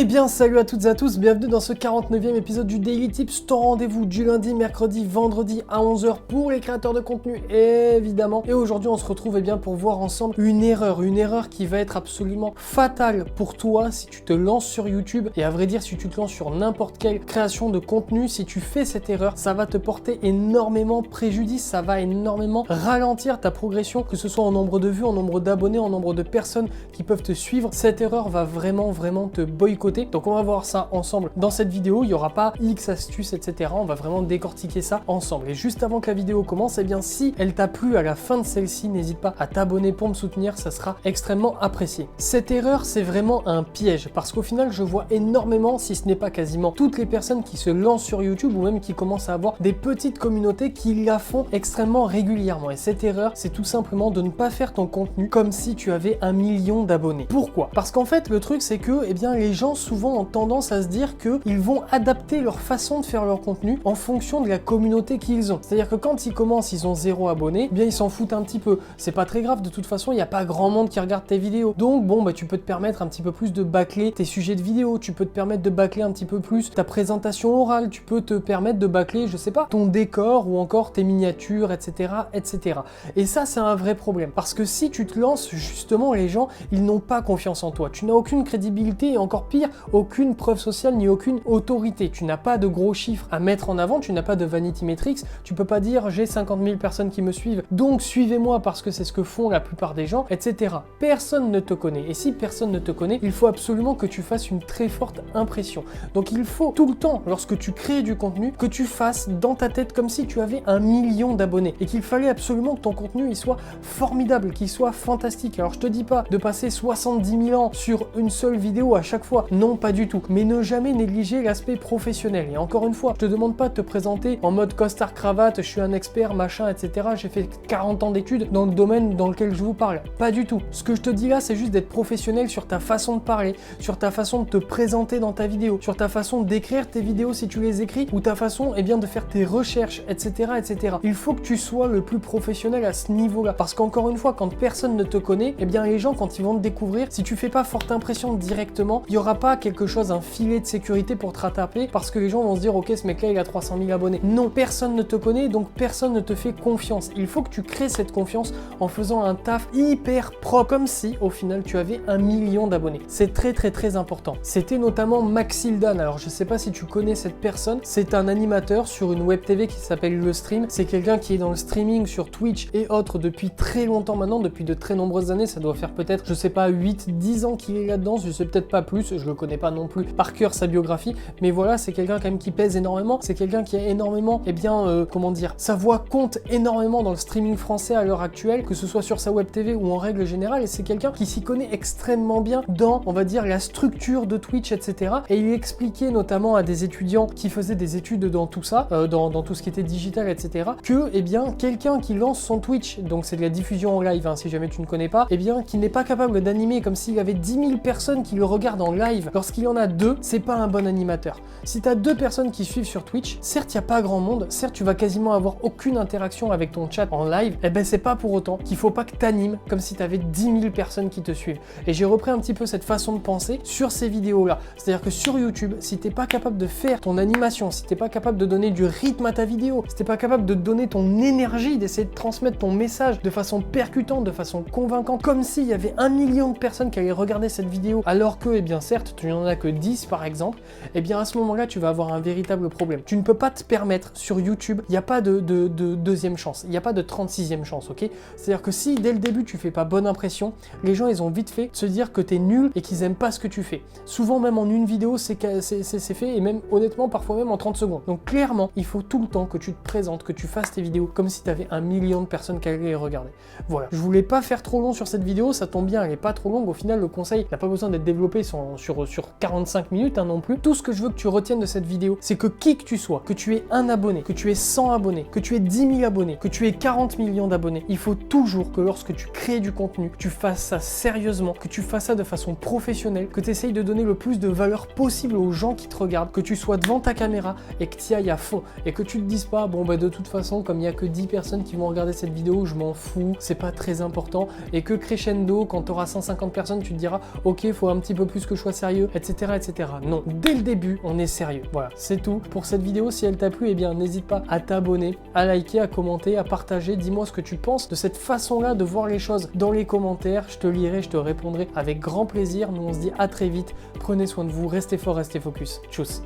Eh bien salut à toutes et à tous, bienvenue dans ce 49e épisode du Daily Tips, ton rendez-vous du lundi, mercredi, vendredi à 11h pour les créateurs de contenu évidemment. Et aujourd'hui on se retrouve pour voir ensemble une erreur qui va être absolument fatale pour toi si tu te lances sur YouTube. Et à vrai dire, si tu te lances sur n'importe quelle création de contenu, si tu fais cette erreur, ça va te porter énormément préjudice, ça va énormément ralentir ta progression, que ce soit en nombre de vues, en nombre d'abonnés, en nombre de personnes qui peuvent te suivre. Cette erreur va vraiment te boycotter. Donc on va voir ça ensemble dans cette vidéo. Il n'y aura pas X astuces, etc. On va vraiment décortiquer ça ensemble. Et juste avant que la vidéo commence, si elle t'a plu à la fin de celle-ci, n'hésite pas à t'abonner pour me soutenir, ça sera extrêmement apprécié. Cette erreur, c'est vraiment un piège parce qu'au final, je vois énormément, si ce n'est pas quasiment toutes les personnes qui se lancent sur YouTube ou même qui commencent à avoir des petites communautés qui la font extrêmement régulièrement. Et cette erreur, c'est tout simplement de ne pas faire ton contenu comme si tu avais 1 million d'abonnés. Pourquoi? Parce qu'en fait, le truc, c'est que les gens souvent ont tendance à se dire qu'ils vont adapter leur façon de faire leur contenu en fonction de la communauté qu'ils ont. C'est-à-dire que quand ils commencent, ils ont 0 abonnés, ils s'en foutent un petit peu. C'est pas très grave, de toute façon, il n'y a pas grand monde qui regarde tes vidéos. Donc tu peux te permettre un petit peu plus de bâcler tes sujets de vidéo, tu peux te permettre de bâcler un petit peu plus ta présentation orale, tu peux te permettre de bâcler, je sais pas, ton décor ou encore tes miniatures, etc., etc. Et ça, c'est un vrai problème. Parce que si tu te lances, justement, les gens, ils n'ont pas confiance en toi. Tu n'as aucune crédibilité et encore pire, aucune preuve sociale ni aucune autorité. Tu n'as pas de gros chiffres à mettre en avant, tu n'as pas de vanity metrics, tu peux pas dire j'ai 50 000 personnes qui me suivent, donc suivez-moi parce que c'est ce que font la plupart des gens, etc. Personne ne te connaît. Et si personne ne te connaît, il faut absolument que tu fasses une très forte impression. Donc il faut tout le temps, lorsque tu crées du contenu, que tu fasses dans ta tête comme si tu avais 1 million d'abonnés et qu'il fallait absolument que ton contenu il soit formidable, qu'il soit fantastique. Alors je te dis pas de passer 70 000 ans sur une seule vidéo à chaque fois, non pas du tout, mais ne jamais négliger l'aspect professionnel. Et encore une fois, je te demande pas de te présenter en mode costard cravate, je suis un expert, machin, etc. J'ai fait 40 ans d'études dans le domaine dans lequel je vous parle. Pas du tout. Ce que je te dis là, c'est juste d'être professionnel sur ta façon de parler, sur ta façon de te présenter dans ta vidéo, sur ta façon d'écrire tes vidéos si tu les écris, ou ta façon de faire tes recherches, etc., etc. Il faut que tu sois le plus professionnel à ce niveau-là. Parce qu'encore une fois, quand personne ne te connaît, les gens, quand ils vont te découvrir, si tu fais pas forte impression directement, il y aura pas quelque chose, un filet de sécurité pour te rattraper parce que les gens vont se dire ok, ce mec là il a 300 000 abonnés. Non, personne ne te connaît, donc personne ne te fait confiance. Il faut que tu crées cette confiance en faisant un taf hyper propre, comme si au final tu avais 1 million d'abonnés. C'est très important. C'était notamment Maxildan. Alors je sais pas si tu connais cette personne, c'est un animateur sur une web TV qui s'appelle Le Stream. C'est quelqu'un qui est dans le streaming sur Twitch et autres depuis très longtemps maintenant, depuis de très nombreuses années. Ça doit faire peut-être, je sais pas, 8-10 ans qu'il est là-dedans, je sais peut-être pas plus, je le connais pas non plus par cœur sa biographie, mais voilà, c'est quelqu'un quand même qui pèse énormément, c'est quelqu'un qui a énormément, sa voix compte énormément dans le streaming français à l'heure actuelle, que ce soit sur sa web TV ou en règle générale, et c'est quelqu'un qui s'y connaît extrêmement bien dans, la structure de Twitch, etc. Et il expliquait notamment à des étudiants qui faisaient des études dans tout ça, dans tout ce qui était digital, etc., que, quelqu'un qui lance son Twitch, donc c'est de la diffusion en live, si jamais tu ne connais pas, qui n'est pas capable d'animer comme s'il y avait 10 000 personnes qui le regardent en live, lorsqu'il y en a 2, c'est pas un bon animateur. Si tu as 2 personnes qui suivent sur Twitch, certes il n'y a pas grand monde, certes tu vas quasiment avoir aucune interaction avec ton chat en live, c'est pas pour autant qu'il faut pas que tu animes comme si tu avais 10 000 personnes qui te suivent. Et j'ai repris un petit peu cette façon de penser sur ces vidéos là. C'est-à-dire que sur YouTube, si t'es pas capable de faire ton animation, si t'es pas capable de donner du rythme à ta vidéo, si t'es pas capable de donner ton énergie, d'essayer de transmettre ton message de façon percutante, de façon convaincante, comme s'il y avait 1 million de personnes qui allaient regarder cette vidéo alors que, certes, tu n'en as que 10 par exemple, à ce moment-là, tu vas avoir un véritable problème. Tu ne peux pas te permettre sur YouTube, il n'y a pas de deuxième chance, il n'y a pas de 36e chance, ok? C'est-à-dire que si dès le début tu fais pas bonne impression, les gens ils ont vite fait se dire que t'es nul et qu'ils aiment pas ce que tu fais. Souvent même en une vidéo c'est fait et même honnêtement parfois même en 30 secondes. Donc clairement, il faut tout le temps que tu te présentes, que tu fasses tes vidéos comme si tu avais 1 million de personnes qui allaient les regarder. Voilà. Je voulais pas faire trop long sur cette vidéo, ça tombe bien, elle est pas trop longue. Au final, le conseil n'a pas besoin d'être développé sur 45 minutes non plus. Tout ce que je veux que tu retiennes de cette vidéo, c'est que qui que tu sois, que tu aies 1 abonné, que tu aies 100 abonnés, que tu aies 10 000 abonnés, que tu aies 40 millions d'abonnés, il faut toujours que lorsque tu crées du contenu, que tu fasses ça sérieusement, que tu fasses ça de façon professionnelle, que tu essayes de donner le plus de valeur possible aux gens qui te regardent, que tu sois devant ta caméra et que tu y ailles à fond et que tu te dises pas de toute façon comme il n'y a que 10 personnes qui vont regarder cette vidéo, je m'en fous, c'est pas très important, et que crescendo, quand tu auras 150 personnes, tu te diras ok, il faut un petit peu plus que je sois sérieux sérieux, etc., etc. Non, dès le début, on est sérieux. Voilà, c'est tout pour cette vidéo. Si elle t'a plu, eh bien, n'hésite pas à t'abonner, à liker, à commenter, à partager. Dis-moi ce que tu penses de cette façon-là de voir les choses dans les commentaires. Je te lirai, je te répondrai avec grand plaisir. Nous, on se dit à très vite. Prenez soin de vous, restez fort, restez focus. Tchuss.